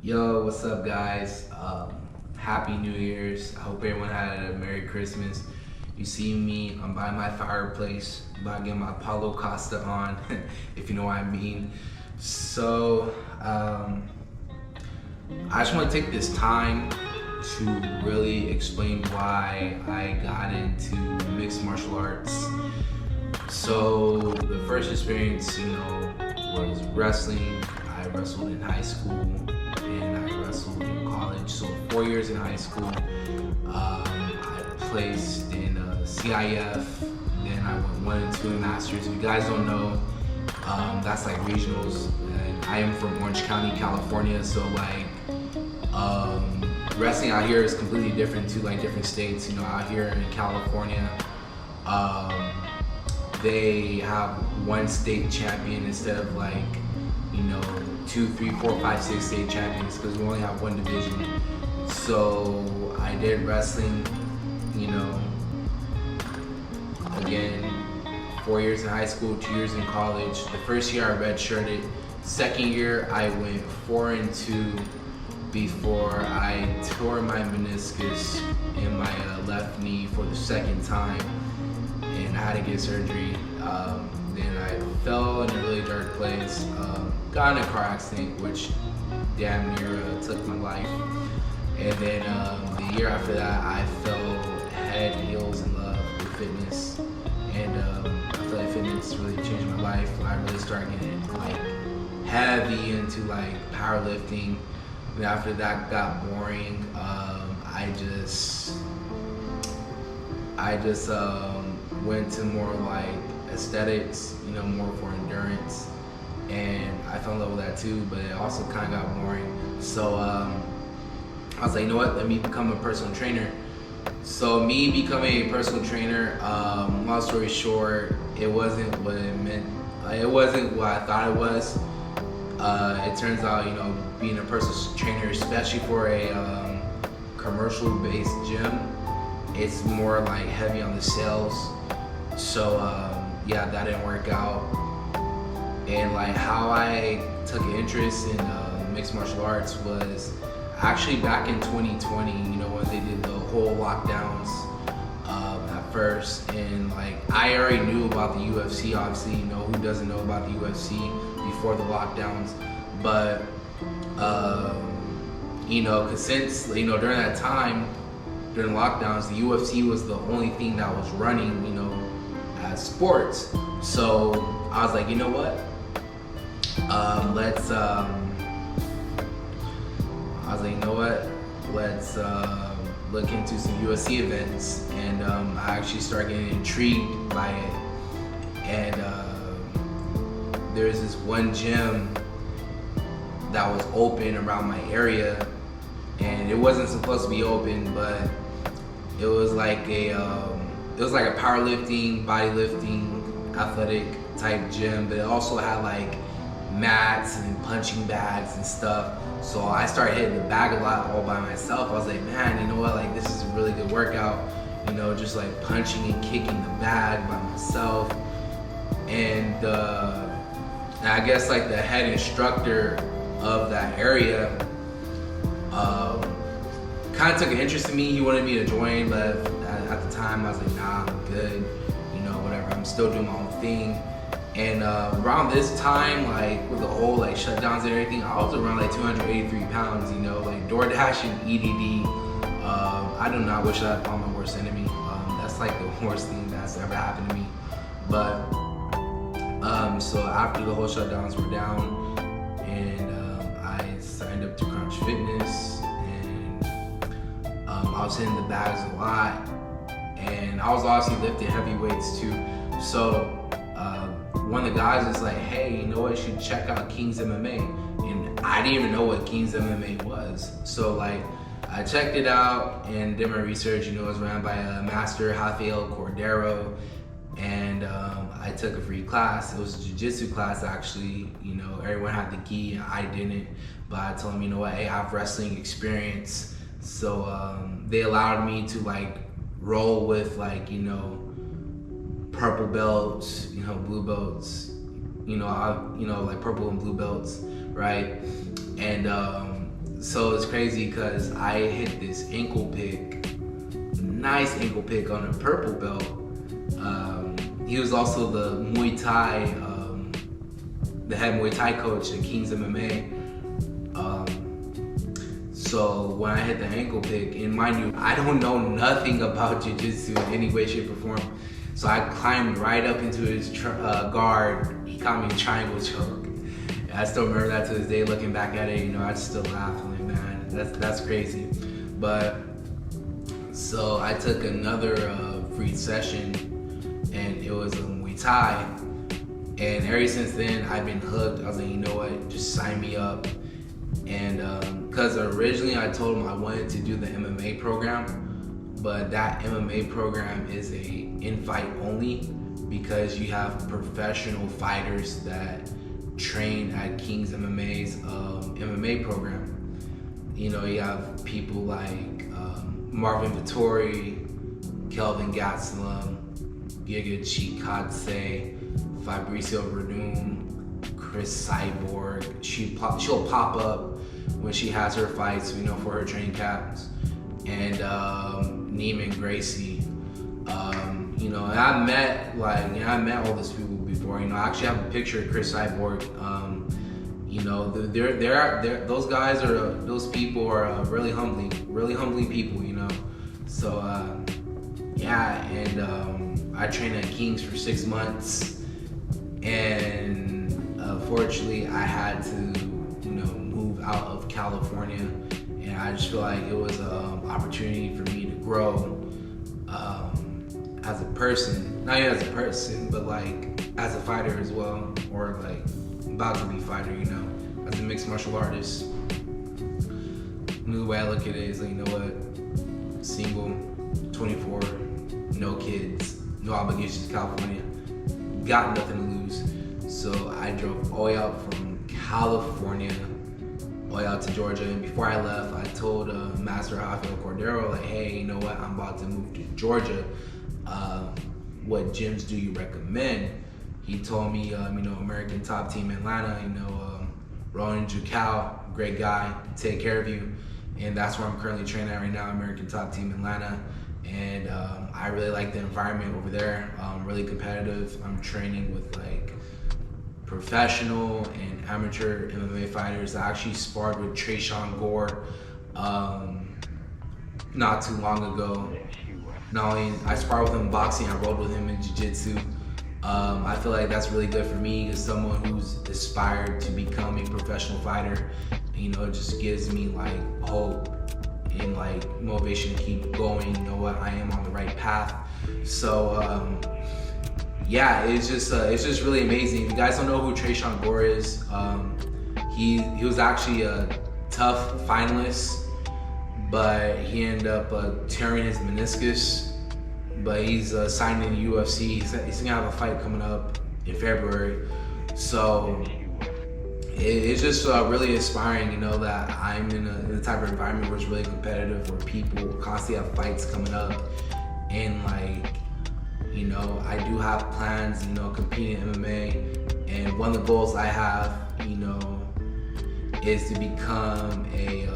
Yo, what's up, guys? Happy New Year's. I hope everyone had a Merry Christmas. You see me, I'm by my fireplace, about to get my Paulo Costa on, if you know what I mean. So, I just want to take this time to really explain why I got into mixed martial arts. So, the first experience, was wrestling. I wrestled in high school and I wrestled in college. So 4 years in high school, I placed in CIF. Then I went 1 and 2 in Masters. If you guys don't know, that's like regionals. And I am from Orange County, California. So wrestling out here is completely different to like different states. Out here in California, they have one state champion instead of 2, 3, 4, 5, 6 state champions, because we only have one division. So I did wrestling, again, 4 years in high school, 2 years in college. The first year I redshirted. Second year I went 4 and 2 before I tore my meniscus in my left knee for the second time, and I had to get surgery. Then I fell in a really dark place, got in a car accident, which damn near took my life. And then the year after that, I fell head, heels in love with fitness. And I feel like fitness really changed my life. I really started getting heavy into powerlifting. And after that got boring, I just went to more aesthetics, more for endurance, and I fell in love with that too, but it also kind of got boring. So I was like, you know what, let me become a personal trainer. So me becoming a personal trainer, long story short, it wasn't what it meant. It wasn't what I thought it was. It turns out, being a personal trainer, especially for a commercial-based gym, it's more heavy on the sales. So yeah, that didn't work out. And how I took an interest in mixed martial arts was actually back in 2020, when they did the whole lockdowns at first. And I already knew about the UFC, obviously, who doesn't know about the UFC before the lockdowns. But cause since during that time, during lockdowns, the UFC was the only thing that was running, as sports. So I was like, you know what? Let's look into some UFC events. And I actually started getting intrigued by it. And there's this one gym that was open around my area, and it wasn't supposed to be open, but it was like a powerlifting, bodylifting, athletic type gym, but it also had mats and punching bags and stuff. So I started hitting the bag a lot all by myself. I was like, man, you know what? This is a really good workout. Just punching and kicking the bag by myself. And I guess the head instructor of that area kind of took an interest in me. He wanted me to join, but at the time I was like, nah, I'm good, whatever. I'm still doing my own thing. And around this time, with the whole shutdowns and everything, I was around 283 pounds, DoorDash and EDD. I do not wish that upon my worst enemy. That's the worst thing that's ever happened to me. But so after the whole shutdowns were down, and I signed up to Fitness, and I was hitting the bags a lot, and I was obviously lifting heavy weights too. So one of the guys was like, hey, you know what, you should check out HicksMMA. And I didn't even know what HicksMMA was. So I checked it out and did my research. It was ran by a master, Rafael Cordero, and I took a free class. It was a jiu-jitsu class, actually. Everyone had the gi, and I didn't. But I told them, you know what, hey, I have wrestling experience. So they allowed me to roll with purple belts, blue belts, purple and blue belts, right? And So it's crazy because I hit this ankle pick, nice ankle pick on a purple belt. He was also the Muay Thai, the head Muay Thai coach at HicksMMA. So when I hit the ankle pick, and mind you, I don't know nothing about jiu-jitsu in any way, shape, or form. So I climbed right up into his guard. He caught me a triangle choke. I still remember that to this day. Looking back at it, you know, I still laugh. I'm like, man, that's crazy. But so I took another free session, and it was a Muay Thai. And ever since then, I've been hooked. I was like, you know what, just sign me up. And because originally I told him I wanted to do the MMA program, but that MMA program is a in-fight only, because you have professional fighters that train at HicksMMA's MMA program. You know, you have people like Marvin Vittori, Kelvin Gastelum, Giga Chikadze, Fabricio Verdun, Chris Cyborg. She'll pop up when she has her fights, you know, for her training camps. And Neiman Gracie. You know, and I met all these people before. You know, I actually have a picture of Chris Cyborg. You know, those guys are, those people are really humbling people. You know, so yeah, and I trained at King's for 6 months, and fortunately, I had to, you know, move out of California, and I just feel like it was an opportunity for me to grow as a person, not even as a person, but like as a fighter as well, or like about to be a fighter, you know, as a mixed martial artist. The way I look at it is like, you know what, single, 24, no kids, no obligations to California, got nothing to lose. So I drove all the way out from California, all the way out to Georgia. And before I left, I told Master Rafael Cordero, like, hey, you know what, I'm about to move to Georgia. What gyms do you recommend? He told me, you know, American Top Team Atlanta, you know, Ronan Jucal, great guy, take care of you. And that's where I'm currently training at right now, American Top Team Atlanta. And I really like the environment over there, really competitive. I'm training with like professional and amateur MMA fighters. I actually sparred with Trayshawn Gore not too long ago. Not only I sparred with him in boxing, I rolled with him in jiu-jitsu. I feel like that's really good for me as someone who's aspired to become a professional fighter. You know, it just gives me like hope and like motivation to keep going. You know what, I am on the right path. So yeah, it's just really amazing. If you guys don't know who Trayshawn Gore is, he was actually a tough finalist, but he ended up tearing his meniscus. But he's signed in the UFC. He's gonna have a fight coming up in February. So it's just really inspiring, you know, that I'm in the type of environment where it's really competitive, where people constantly have fights coming up. And like, you know, I do have plans, you know, competing in MMA. And one of the goals I have, you know, is to become a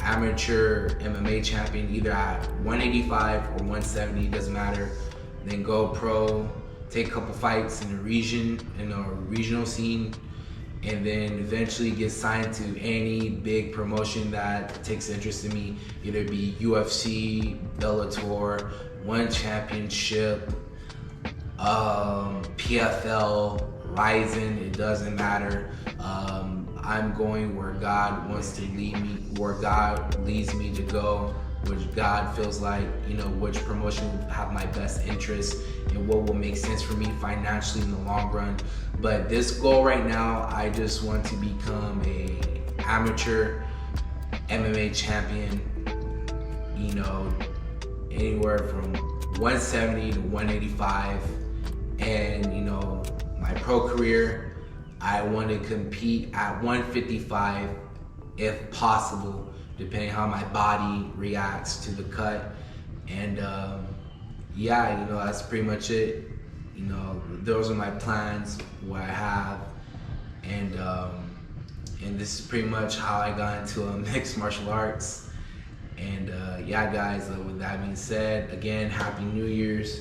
amateur MMA champion, either at 185 or 170, doesn't matter. Then go pro, take a couple fights in the region, in a regional scene, and then eventually get signed to any big promotion that takes interest in me, either be UFC, Bellator, One Championship, PFL, Ryzen, it doesn't matter. I'm going where God wants to lead me, where God leads me to go, which God feels like, you know, which promotion will have my best interest and what will make sense for me financially in the long run. But this goal right now, I just want to become a amateur MMA champion, you know, anywhere from 170 to 185. And, you know, my pro career, I want to compete at 155 if possible, depending how my body reacts to the cut. And yeah, you know, that's pretty much it. You know, those are my plans, what I have. And And this is pretty much how I got into mixed martial arts. And yeah, guys, with that being said, again, Happy New Year's.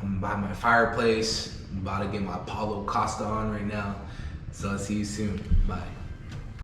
I'm by my fireplace. I'm about to get my Paulo Costa on right now. So I'll see you soon. Bye.